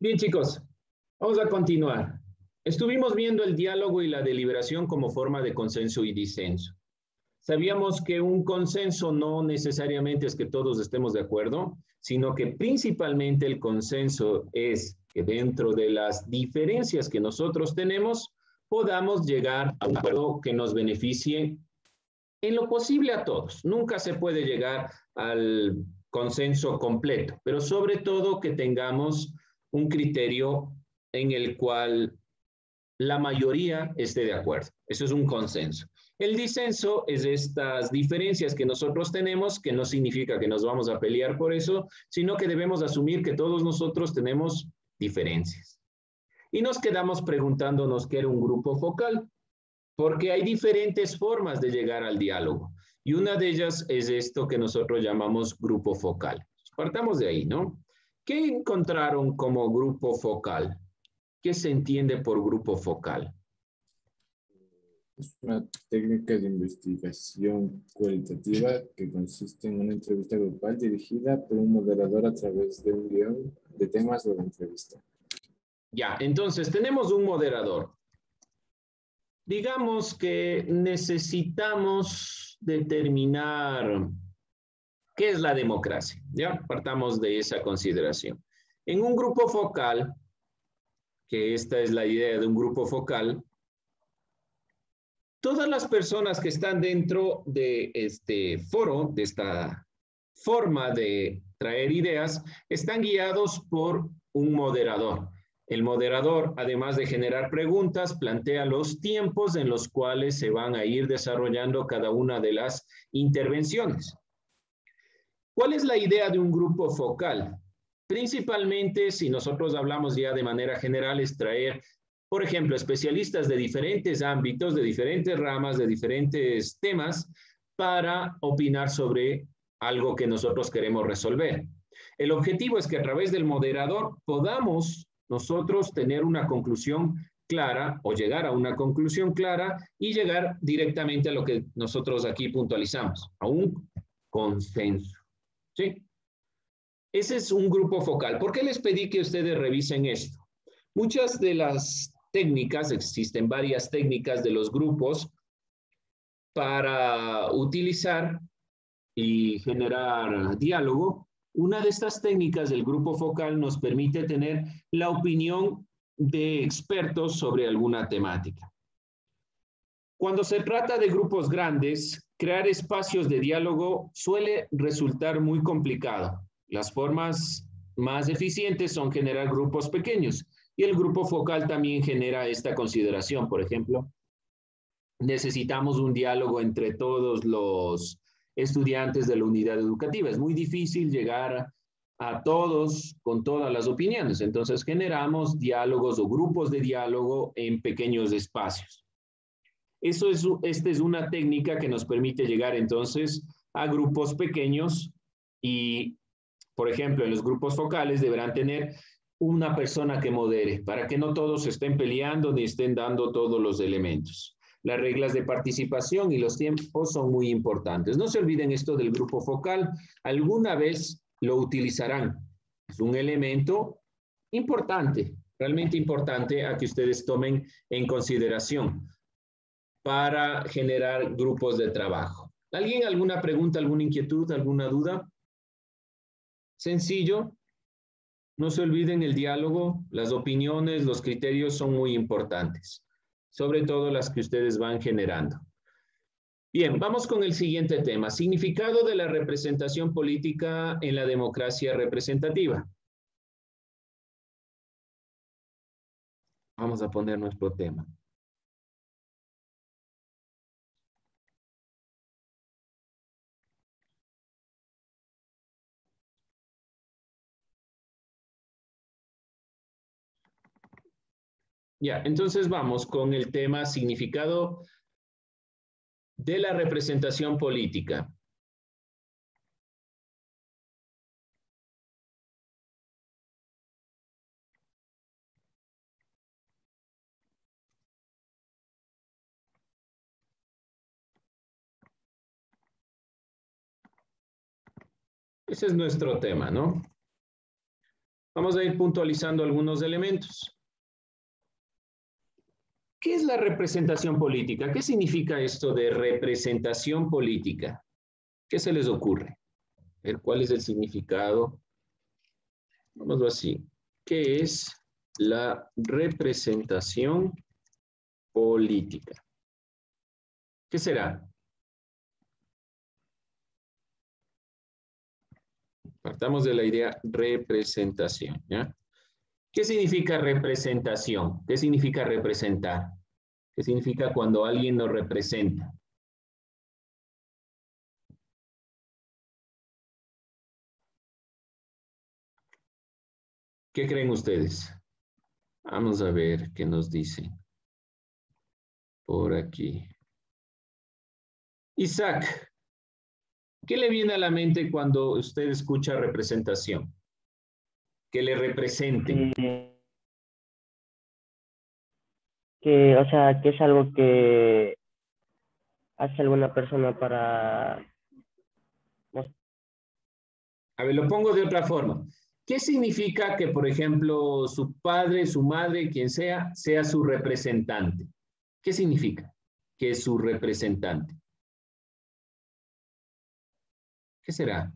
Bien, chicos, vamos a continuar. Estuvimos viendo el diálogo y la deliberación como forma de consenso y disenso. Sabíamos que un consenso no necesariamente es que todos estemos de acuerdo, sino que principalmente el consenso es que dentro de las diferencias que nosotros tenemos, podamos llegar a un acuerdo que nos beneficie en lo posible a todos. Nunca se puede llegar al consenso completo, pero sobre todo que tengamos un criterio en el cual la mayoría esté de acuerdo. Eso es un consenso. El disenso es estas diferencias que nosotros tenemos, que no significa que nos vamos a pelear por eso, sino que debemos asumir que todos nosotros tenemos diferencias. Y nos quedamos preguntándonos qué era un grupo focal, porque hay diferentes formas de llegar al diálogo. Y una de ellas es esto que nosotros llamamos grupo focal. Partamos de ahí, ¿no? ¿Qué encontraron como grupo focal? ¿Qué se entiende por grupo focal? Es una técnica de investigación cualitativa que consiste en una entrevista grupal dirigida por un moderador a través de un guión de temas de la entrevista. Ya, entonces tenemos un moderador. Digamos que necesitamos determinar qué es la democracia. Ya, partamos de esa consideración. En un grupo focal, que esta es la idea de un grupo focal, todas las personas que están dentro de este foro, de esta forma de traer ideas, están guiados por un moderador. El moderador, además de generar preguntas, plantea los tiempos en los cuales se van a ir desarrollando cada una de las intervenciones. ¿Cuál es la idea de un grupo focal? Principalmente, si nosotros hablamos ya de manera general, es traer, por ejemplo, especialistas de diferentes ámbitos, de diferentes ramas, de diferentes temas, para opinar sobre algo que nosotros queremos resolver. El objetivo es que a través del moderador podamos nosotros tener una conclusión clara o llegar a una conclusión clara y llegar directamente a lo que nosotros aquí puntualizamos, a un consenso. ¿Sí? Ese es un grupo focal. ¿Por qué les pedí que ustedes revisen esto? Muchas de las técnicas, existen varias técnicas de los grupos para utilizar y generar diálogo. Una de estas técnicas del grupo focal nos permite tener la opinión de expertos sobre alguna temática. Cuando se trata de grupos grandes, crear espacios de diálogo suele resultar muy complicado. Las formas más eficientes son generar grupos pequeños y el grupo focal también genera esta consideración. Por ejemplo, necesitamos un diálogo entre todos los estudiantes de la unidad educativa. Es muy difícil llegar a todos con todas las opiniones. Entonces generamos diálogos o grupos de diálogo en pequeños espacios. Esta es una técnica que nos permite llegar entonces a grupos pequeños y, por ejemplo, en los grupos focales deberán tener una persona que modere para que no todos estén peleando ni estén dando todos los elementos. Las reglas de participación y los tiempos son muy importantes. No se olviden esto del grupo focal. Alguna vez lo utilizarán. Es un elemento importante, realmente importante a que ustedes tomen en consideración para generar grupos de trabajo. ¿Alguien alguna pregunta, alguna inquietud, alguna duda? Sencillo. No se olviden el diálogo, las opiniones, los criterios son muy importantes, sobre todo las que ustedes van generando. Bien, vamos con el siguiente tema. Significado de la representación política en la democracia representativa. Vamos a poner nuestro tema. Ya, entonces vamos con el tema significado de la representación política. Ese es nuestro tema, ¿no? Vamos a ir puntualizando algunos elementos. ¿Qué es la representación política? ¿Qué significa esto de representación política? ¿Qué se les ocurre? A ver, ¿cuál es el significado? Vámonos así. ¿Qué es la representación política? ¿Qué será? Partamos de la idea representación, ¿ya? ¿Qué significa representación? ¿Qué significa representar? ¿Qué significa cuando alguien nos representa? ¿Qué creen ustedes? Vamos a ver qué nos dice por aquí. Isaac, ¿qué le viene a la mente cuando usted escucha representación? Que le representen. O sea, que es algo que hace alguna persona para... A ver, lo pongo de otra forma. ¿Qué significa que, por ejemplo, su padre, su madre, quien sea, sea su representante? ¿Qué significa que es su representante? ¿Qué será?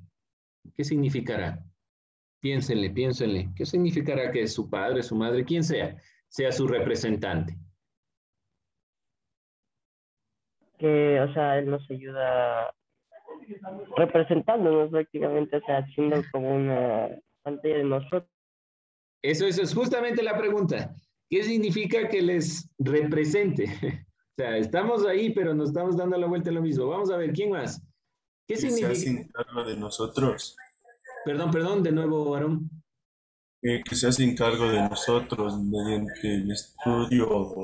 ¿Qué significará? Piénsenle, piénsenle. ¿Qué significará que su padre, su madre, quien sea, sea su representante? Que, o sea, él nos ayuda representándonos prácticamente, o sea, haciendo como una pantalla de nosotros. Eso es justamente la pregunta. ¿Qué significa que les represente? O sea, estamos ahí, pero nos estamos dando la vuelta a lo mismo. Vamos a ver, ¿quién más? ¿Qué Que se significa? hacen cargo de nosotros, Perdón, de nuevo, Aaron. que se hacen cargo de nosotros mediante el estudio o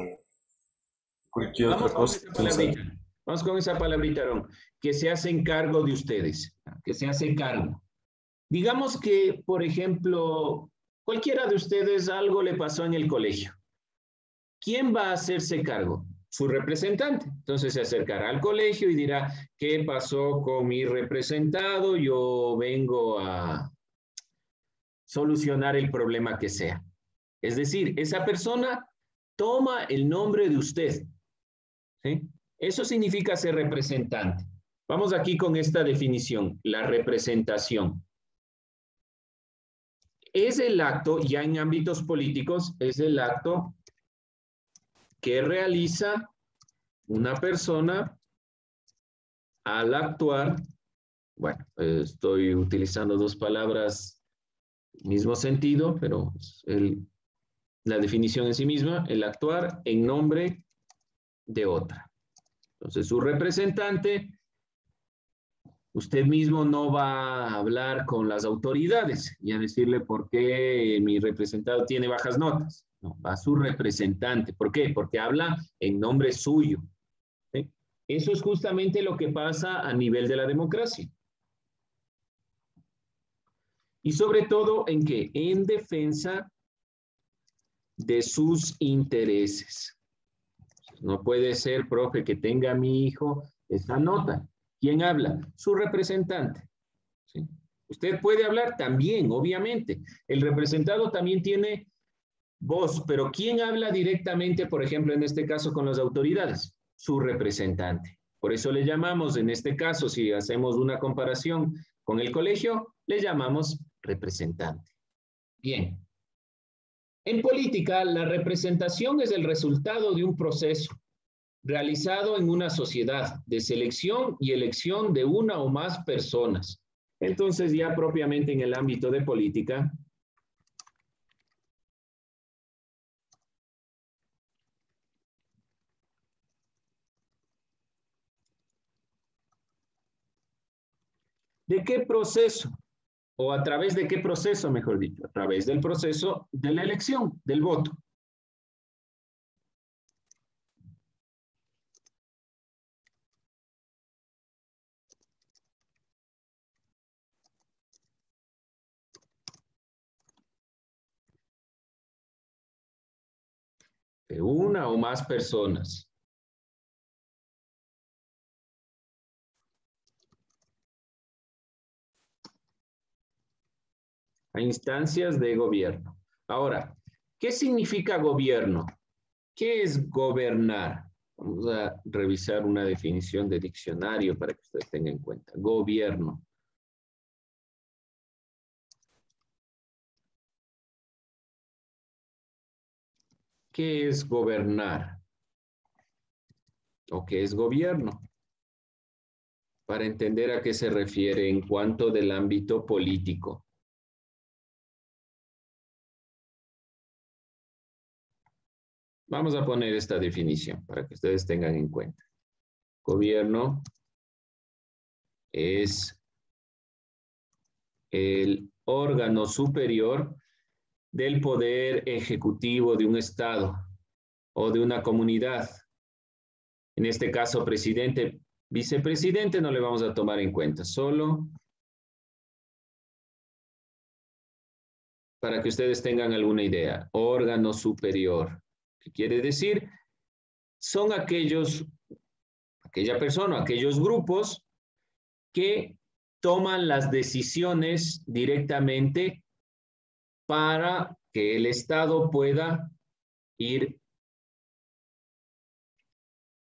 cualquier otra Vamos con cosa. esa palabrita. Entonces, Vamos con esa palabrita, Aaron. Que se hacen cargo de ustedes. Que se hace cargo. Digamos que, por ejemplo, cualquiera de ustedes algo le pasó en el colegio. ¿Quién va a hacerse cargo? Su representante. Entonces se acercará al colegio y dirá, ¿qué pasó con mi representado? Yo vengo a solucionar el problema que sea. Es decir, esa persona toma el nombre de usted. ¿Sí? Eso significa ser representante. Vamos aquí con esta definición, la representación. Es el acto, ya en ámbitos políticos, es el acto que realiza una persona al actuar. Bueno, estoy utilizando dos palabras, mismo sentido, pero la definición en sí misma, el actuar en nombre de otra. Entonces, su representante, usted mismo no va a hablar con las autoridades y a decirle por qué mi representado tiene bajas notas. No, va a su representante. ¿Por qué? Porque habla en nombre suyo. ¿Sí? Eso es justamente lo que pasa a nivel de la democracia. Y sobre todo, ¿en qué? En defensa de sus intereses. No puede ser, profe, que tenga a mi hijo esa nota. ¿Quién habla? Su representante. ¿Sí? Usted puede hablar también, obviamente. El representado también tiene voz, pero ¿quién habla directamente, por ejemplo, en este caso con las autoridades? Su representante. Por eso le llamamos, en este caso, si hacemos una comparación con el colegio, le llamamos representante. Bien. En política, la representación es el resultado de un proceso realizado en una sociedad de selección y elección de una o más personas. Entonces, ya propiamente en el ámbito de política, ¿de qué proceso? O a través de qué proceso, mejor dicho, a través del proceso de la elección, del voto. De una o más personas. a instancias de gobierno. Ahora, ¿qué significa gobierno? ¿Qué es gobernar? Vamos a revisar una definición de diccionario para que ustedes tengan en cuenta. Gobierno. ¿Qué es gobernar? ¿O qué es gobierno? Para entender a qué se refiere en cuanto del ámbito político. Vamos a poner esta definición para que ustedes tengan en cuenta. Gobierno es el órgano superior del poder ejecutivo de un estado o de una comunidad. En este caso, presidente, vicepresidente no le vamos a tomar en cuenta, solo para que ustedes tengan alguna idea. Órgano superior. ¿Qué quiere decir? Son aquella persona, aquellos grupos que toman las decisiones directamente para que el Estado pueda ir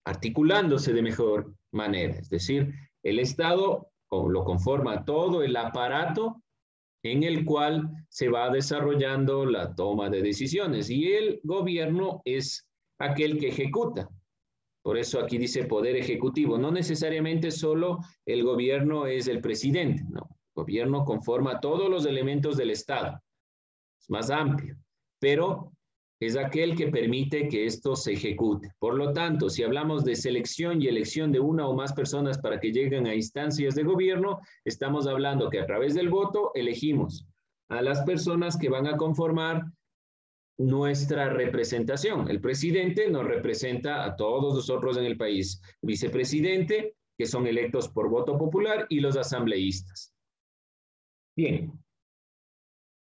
articulándose de mejor manera. Es decir, el Estado lo conforma todo el aparato en el cual se va desarrollando la toma de decisiones y el gobierno es aquel que ejecuta. Por eso aquí dice poder ejecutivo. No necesariamente solo el gobierno es el presidente, no. El gobierno conforma todos los elementos del Estado. Es más amplio, pero es aquel que permite que esto se ejecute. Por lo tanto, si hablamos de selección y elección de una o más personas para que lleguen a instancias de gobierno, estamos hablando que a través del voto elegimos a las personas que van a conformar nuestra representación. El presidente nos representa a todos nosotros en el país. Vicepresidente, que son electos por voto popular, y los asambleístas. Bien.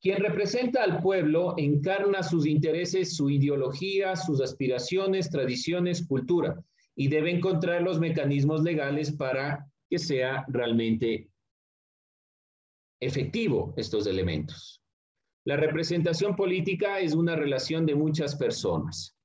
Quien representa al pueblo encarna sus intereses, su ideología, sus aspiraciones, tradiciones, cultura, y debe encontrar los mecanismos legales para que sea realmente efectivo estos elementos. La representación política es una relación de muchas personas.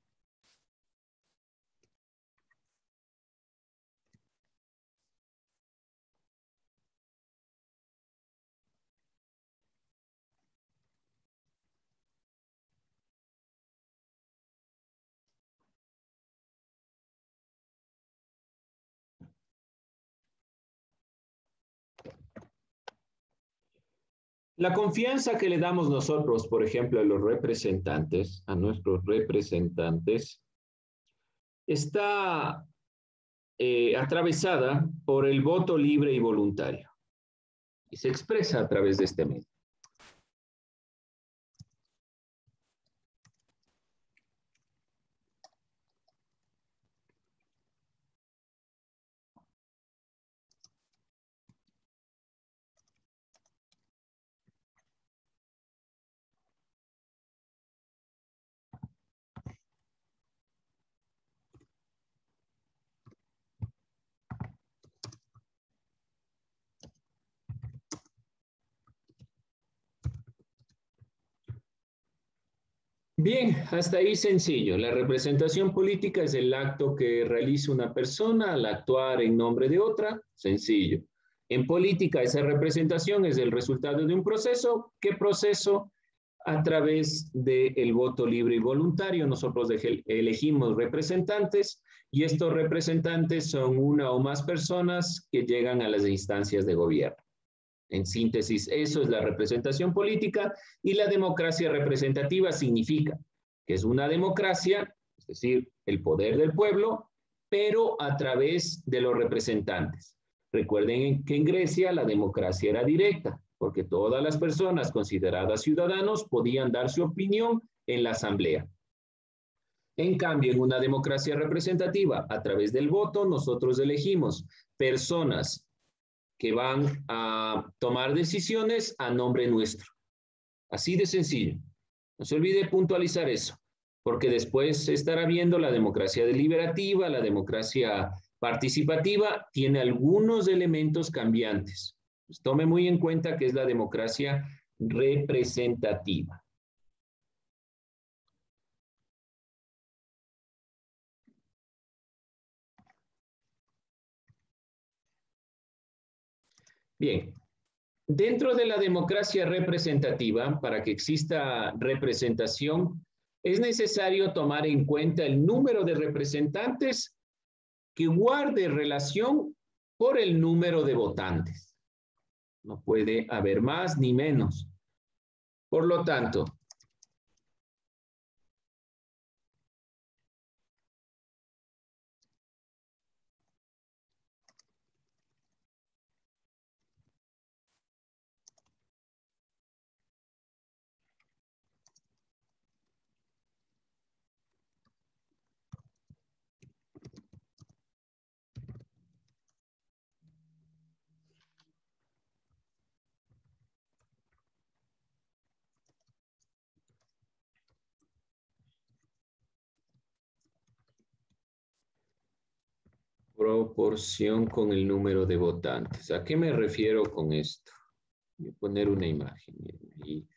La confianza que le damos nosotros, por ejemplo, a los representantes, a nuestros representantes, está atravesada por el voto libre y voluntario. Y se expresa a través de este medio. Bien, hasta ahí sencillo. La representación política es el acto que realiza una persona al actuar en nombre de otra. Sencillo. En política, esa representación es el resultado de un proceso. ¿Qué proceso? A través del voto libre y voluntario, nosotros elegimos representantes y estos representantes son una o más personas que llegan a las instancias de gobierno. En síntesis, eso es la representación política y la democracia representativa significa que es una democracia, es decir, el poder del pueblo, pero a través de los representantes. Recuerden que en Grecia la democracia era directa, porque todas las personas consideradas ciudadanos podían dar su opinión en la asamblea. En cambio, en una democracia representativa, a través del voto, nosotros elegimos personas que van a tomar decisiones a nombre nuestro. Así de sencillo. No se olvide puntualizar eso, porque después se estará viendo la democracia deliberativa, la democracia participativa, tiene algunos elementos cambiantes. Pues tome muy en cuenta que es la democracia representativa. Bien, dentro de la democracia representativa, para que exista representación, es necesario tomar en cuenta el número de representantes que guarde relación por el número de votantes. No puede haber más ni menos. Por lo tanto, proporción con el número de votantes. ¿A qué me refiero con esto? Voy a poner una imagen y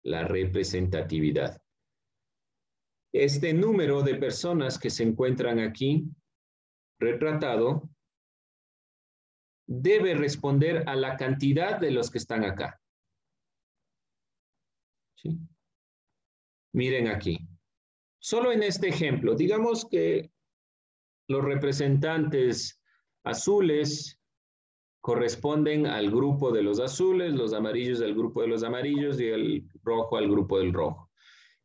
la representatividad. Este número de personas que se encuentran aquí retratado debe responder a la cantidad de los que están acá. ¿Sí? Miren aquí. Solo en este ejemplo, digamos que los representantes azules corresponden al grupo de los azules, los amarillos al grupo de los amarillos y el rojo al grupo del rojo.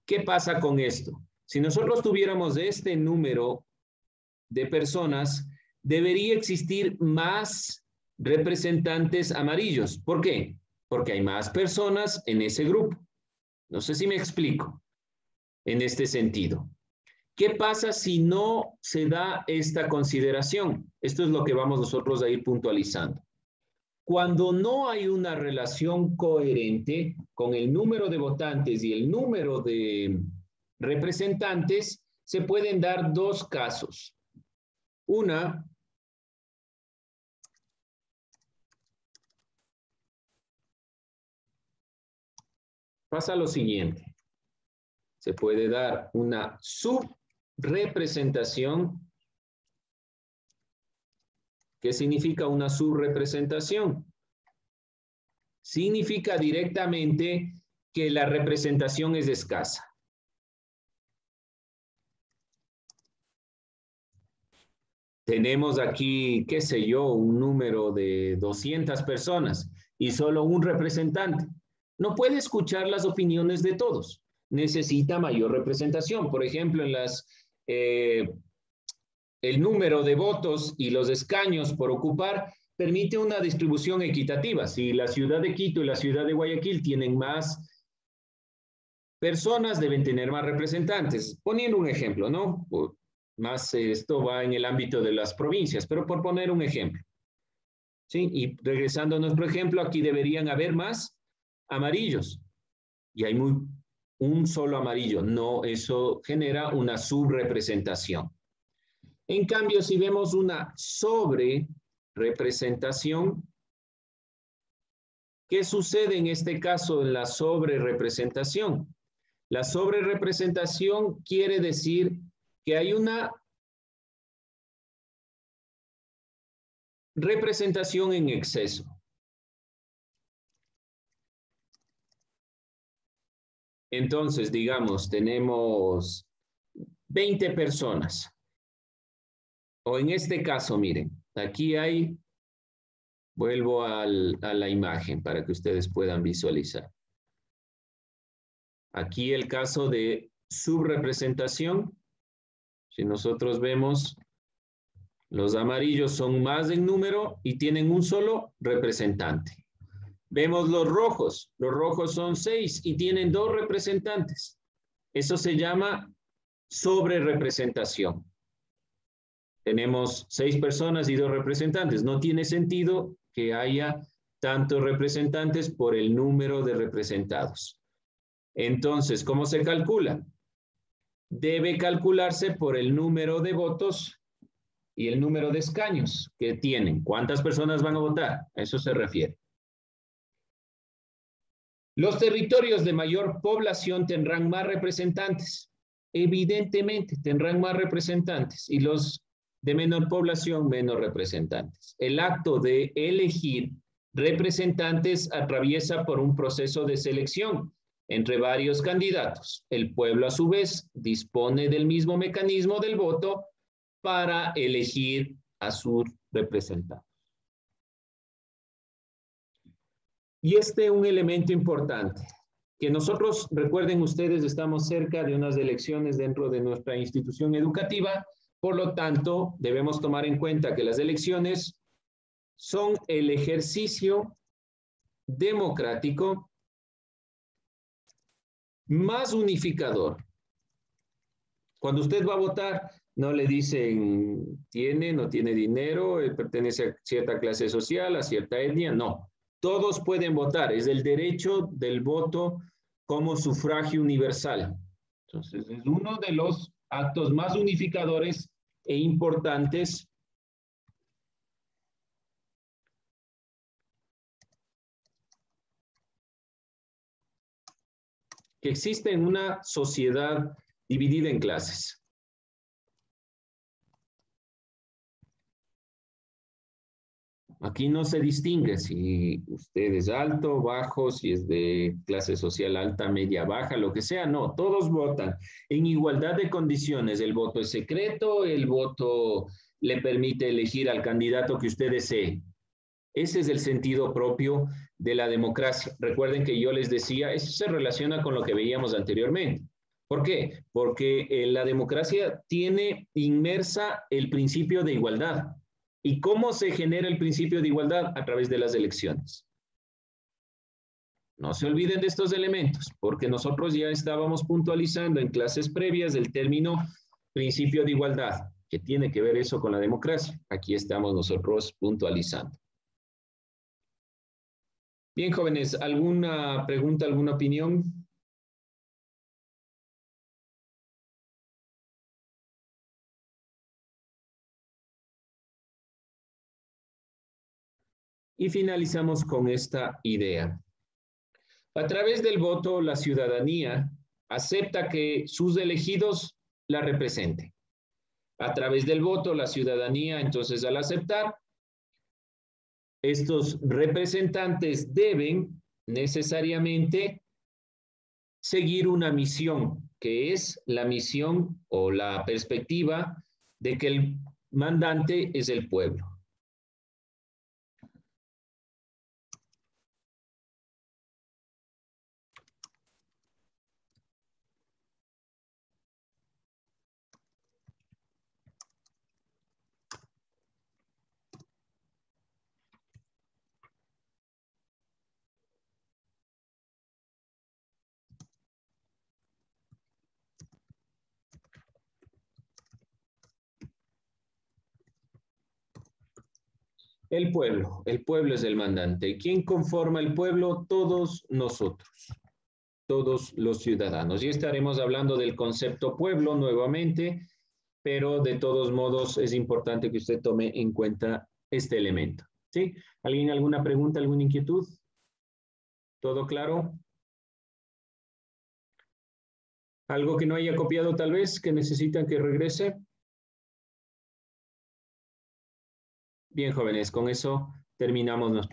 ¿Qué pasa con esto? Si nosotros tuviéramos este número de personas, debería existir más representantes amarillos. ¿Por qué? Porque hay más personas en ese grupo. No sé si me explico en este sentido. ¿Qué pasa si no se da esta consideración? Esto es lo que vamos nosotros a ir puntualizando. Cuando no hay una relación coherente con el número de votantes y el número de representantes, se pueden dar dos casos. Una, pasa lo siguiente. Se puede dar una subrepresentación. ¿Qué significa una subrepresentación? Significa directamente que la representación es escasa. Tenemos aquí, qué sé yo, un número de 200 personas y solo un representante. No puede escuchar las opiniones de todos. Necesita mayor representación. Por ejemplo, en el número de votos y los escaños por ocupar permite una distribución equitativa. Si la ciudad de Quito y la ciudad de Guayaquil tienen más personas, deben tener más representantes. Poniendo un ejemplo, ¿no? Más esto va en el ámbito de las provincias, pero por poner un ejemplo. ¿Sí? Y regresando a nuestro ejemplo, aquí deberían haber más amarillos. Y hay un solo amarillo. No, eso genera una subrepresentación. En cambio, si vemos una sobrerepresentación, ¿qué sucede en este caso en la sobrerepresentación? La sobrerepresentación quiere decir que hay una representación en exceso. Entonces, digamos, tenemos 20 personas. O en este caso, miren, aquí hay, vuelvo a la imagen para que ustedes puedan visualizar. Aquí el caso de subrepresentación. Si nosotros vemos, los amarillos son más en número y tienen un solo representante. Vemos los rojos son 6 y tienen 2 representantes. Eso se llama sobrerepresentación. Tenemos 6 personas y 2 representantes. No tiene sentido que haya tantos representantes por el número de representados. Entonces, ¿cómo se calcula? Debe calcularse por el número de votos y el número de escaños que tienen. ¿Cuántas personas van a votar? A eso se refiere. Los territorios de mayor población tendrán más representantes. Evidentemente tendrán más representantes y los de menor población menos representantes. El acto de elegir representantes atraviesa por un proceso de selección entre varios candidatos. El pueblo, a su vez, dispone del mismo mecanismo del voto para elegir a sus representantes. Y este es un elemento importante, que nosotros, recuerden ustedes, estamos cerca de unas elecciones dentro de nuestra institución educativa, por lo tanto, debemos tomar en cuenta que las elecciones son el ejercicio democrático más unificador. Cuando usted va a votar, no le dicen, tiene, no tiene dinero, pertenece a cierta clase social, a cierta etnia, no. Todos pueden votar, es el derecho del voto como sufragio universal. Entonces, es uno de los actos más unificadores e importantes que existe en una sociedad dividida en clases. Aquí no se distingue si usted es alto, bajo, si es de clase social alta, media, baja, lo que sea. No, todos votan en igualdad de condiciones. El voto es secreto, el voto le permite elegir al candidato que usted desee. Ese es el sentido propio de la democracia. Recuerden que yo les decía, eso se relaciona con lo que veíamos anteriormente. ¿Por qué? Porque la democracia tiene inmersa el principio de igualdad. ¿Y cómo se genera el principio de igualdad? A través de las elecciones. No se olviden de estos elementos, porque nosotros ya estábamos puntualizando en clases previas el término principio de igualdad, que tiene que ver eso con la democracia. Aquí estamos nosotros puntualizando. Bien, jóvenes, ¿alguna pregunta, alguna opinión? Y finalizamos con esta idea. A través del voto, la ciudadanía acepta que sus elegidos la representen. A través del voto, la ciudadanía, entonces, al aceptar, estos representantes deben necesariamente seguir una misión, que es la misión o la perspectiva de que el mandante es el pueblo. El pueblo es el mandante. ¿Quién conforma el pueblo? Todos nosotros, todos los ciudadanos. Y estaremos hablando del concepto pueblo nuevamente, pero de todos modos es importante que usted tome en cuenta este elemento. ¿Sí? ¿Alguien alguna pregunta, alguna inquietud? ¿Todo claro? ¿Algo que no haya copiado tal vez, que necesitan que regrese? Bien, jóvenes, con eso terminamos nuestra